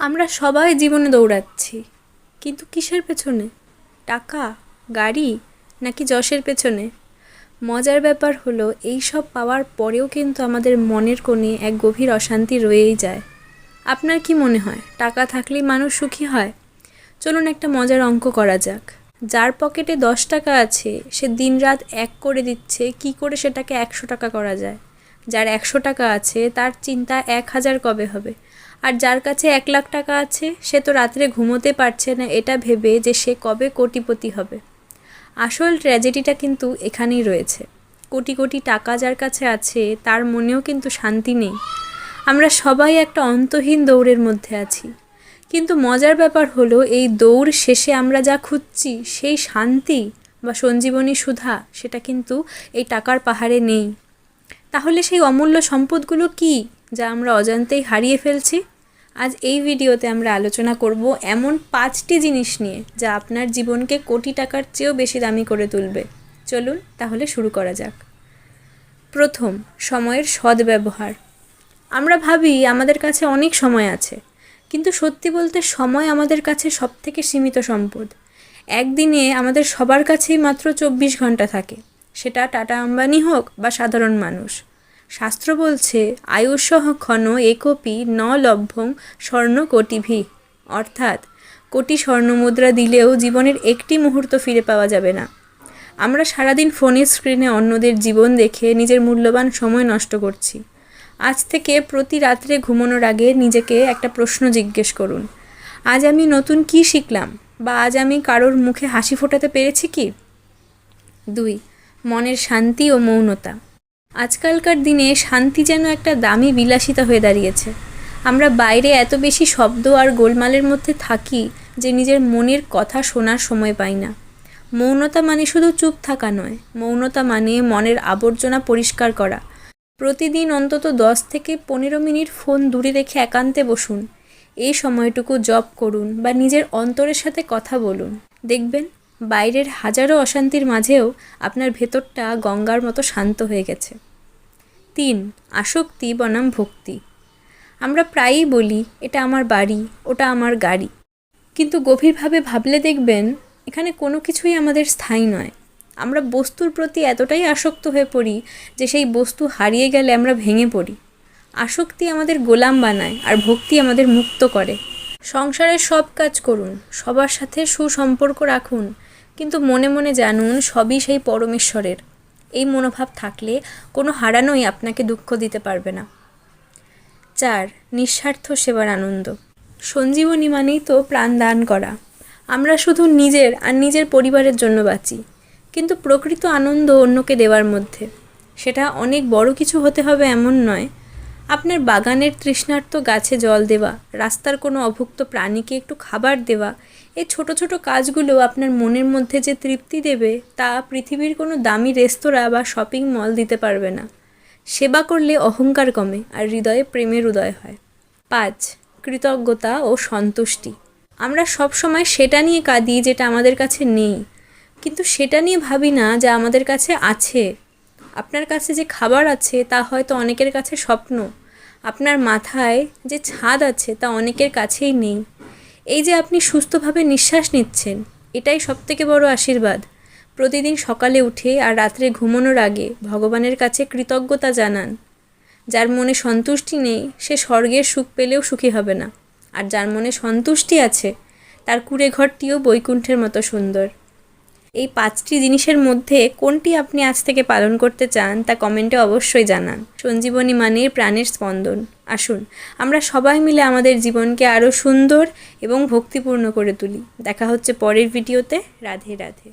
আমরা সবাই জীবনে দৌড়াচ্ছি, কিন্তু কিসের পেছনে? টাকা, গাড়ি, নাকি যশের পেছনে? মজার ব্যাপার হলো এই সব পাওয়ার পরেও কিন্তু আমাদের মনের কোণে এক গভীর অশান্তি রয়েই যায়। আপনার কি মনে হয় টাকা থাকলেই মানুষ সুখী হয়? চলুন একটা মজার অঙ্ক করা যাক। যার পকেটে 10 টাকা আছে সে দিনরাত এক করে দিচ্ছে কি করে সেটাকে 100 টাকা করা যায়। যার 100 টাকা আছে তার চিন্তা 1000 কবে হবে। আর যার কাছে 1,00,000 টাকা আছে সে তো রাত্রে ঘুমোতে পারছে না এটা ভেবে যে সে কবে কোটিপতি হবে। আসল ট্র্যাজেডিটা কিন্তু এখানেই রয়েছে। কোটি কোটি টাকা যার কাছে আছে তার মনেও কিন্তু শান্তি নেই। আমরা সবাই একটা অন্তহীন দৌড়ের মধ্যে আছি, কিন্তু মজার ব্যাপার হলো এই দৌড় শেষে আমরা যা খুঁজছি সেই শান্তি বা সঞ্জীবনী সুধা সেটা কিন্তু এই টাকার পাহাড়ে নেই। তাহলে সেই অমূল্য সম্পদগুলো কি যা আমরা অজান্তেই হারিয়ে ফেলছি? আজ এই ভিডিওতে আমরা আলোচনা করব এমন 5টি জিনিস নিয়ে যা আপনার জীবনকে কোটি টাকার চেয়েও বেশি দামি করে তুলবে। চলুন তাহলে শুরু করা যাক। প্রথম, সময়ের সদ্ব্যবহার। আমরা ভাবি আমাদের কাছে অনেক সময় আছে, কিন্তু সত্যি বলতে সময় আমাদের কাছে সবথেকে সীমিত সম্পদ। একদিনে আমাদের সবার কাছেই মাত্র 24 ঘন্টা থাকে, সেটা টাটা আম্বানি হোক বা সাধারণ মানুষ। শাস্ত্র বলছে আয়ুষ্যঃ ক্ষণ একোপি ন লভ্যং স্বর্ণ কোটিভি, অর্থাৎ কোটি স্বর্ণমুদ্রা দিলেও জীবনের একটি মুহূর্ত ফিরে পাওয়া যাবে না। আমরা সারাদিন ফোনের স্ক্রিনে অন্যদের জীবন দেখে নিজের মূল্যবান সময় নষ্ট করছি। আজ থেকে প্রতি রাত্রে ঘুমানোর আগে নিজেকে একটা প্রশ্ন জিজ্ঞেস করুন, আজ আমি নতুন কি শিখলাম, বা আজ আমি কারোর মুখে হাসি ফোটাতে পেরেছি কি? 2. মনের শান্তি ও মৌনতা। আজকালকার দিনে শান্তি যেন একটা দামি বিলাসিতা হয়ে দাঁড়িয়েছে। আমরা বাইরে এত বেশি শব্দ আর গোলমালের মধ্যে থাকি যে নিজের মনের কথা শোনার সময় পাই না। মৌনতা মানে শুধু চুপ থাকা নয়, মৌনতা মানে মনের আবর্জনা পরিষ্কার করা। প্রতিদিন অন্তত 10 থেকে 15 মিনিট ফোন দূরে রেখে একান্তে বসুন। এই সময়টুকু জপ করুন বা নিজের অন্তরের সাথে কথা বলুন। দেখবেন বাইরের হাজারো অশান্তির মাঝেও আপনার ভেতরটা গঙ্গার মতো শান্ত হয়ে গেছে। 3. আসক্তি বনাম ভক্তি। আমরা প্রায়ই বলি এটা আমার বাড়ি, ওটা আমার গাড়ি, কিন্তু গভীরভাবে ভাবলে দেখবেন এখানে কোনো কিছুই আমাদের স্থায়ী নয়। আমরা বস্তুর প্রতি এতটাই আসক্ত হয়ে পড়ি যে সেই বস্তু হারিয়ে গেলে আমরা ভেঙে পড়ি। আসক্তি আমাদের গোলাম বানায় আর ভক্তি আমাদের মুক্ত করে। সংসারের সব কাজ করুন, সবার সাথে সুসম্পর্ক রাখুন, কিন্তু মনে মনে জানুন সবই সেই পরমেশ্বরের। এই মনোভাব থাকলে কোনো হারানোই আপনাকে দুঃখ দিতে পারবে না। 4. নিঃস্বার্থ সেবার আনন্দ। সঞ্জীবনী মানেই তো প্রাণ দান করা। আমরা শুধু নিজের আর নিজের পরিবারের জন্য বাঁচি, কিন্তু প্রকৃত আনন্দ অন্যকে দেওয়ার মধ্যে। সেটা অনেক বড় কিছু হতে হবে এমন নয়। আপনার বাগানের তৃষ্ণার্ত গাছে জল দেওয়া, রাস্তার কোনো অভুক্ত প্রাণীকে একটু খাবার দেওয়া, এই ছোট ছোট কাজগুলো আপনার মনের মধ্যে যে তৃপ্তি দেবে তা পৃথিবীর কোনো দামি রেস্তোরাঁ বা শপিং মল দিতে পারবে না। সেবা করলে অহংকার কমে আর হৃদয়ে প্রেমের উদয় হয়। 5. কৃতজ্ঞতা ও সন্তুষ্টি। আমরা সব সময় সেটা নিয়ে কাঁদি যেটা আমাদের কাছে নেই, কিন্তু সেটা নিয়ে ভাবি না যা আমাদের কাছে আছে। আপনার কাছে যে খাবার আছে তা হয়তো অনেকের কাছে স্বপ্ন। আপনার মাথায় যে ছাদ আছে তা অনেকের কাছেই নেই। এই যে আপনি সুস্থভাবে নিঃশ্বাস নিচ্ছেন, এটাই সবথেকে বড় আশীর্বাদ। প্রতিদিন সকালে উঠে আর রাত্রে ঘুমানোর আগে ভগবানের কাছে কৃতজ্ঞতা জানান। যার মনে সন্তুষ্টি নেই সে স্বর্গের সুখ পেলেও সুখী হবে না, আর যার মনে সন্তুষ্টি আছে তার কুঁড়ে ঘরটিও বৈকুণ্ঠের মতো সুন্দর। এই 5টি জিনিসের মধ্যে কোনটি আপনি আজ থেকে পালন করতে চান তা কমেন্টে অবশ্যই জানান। সঞ্জীবনী মানে প্রাণের স্পন্দন। আসুন আমরা সবাই মিলে আমাদের জীবনকে আরও সুন্দর এবং ভক্তিপূর্ণ করে তুলি। দেখা হচ্ছে পরের ভিডিওতে। রাধে রাধে।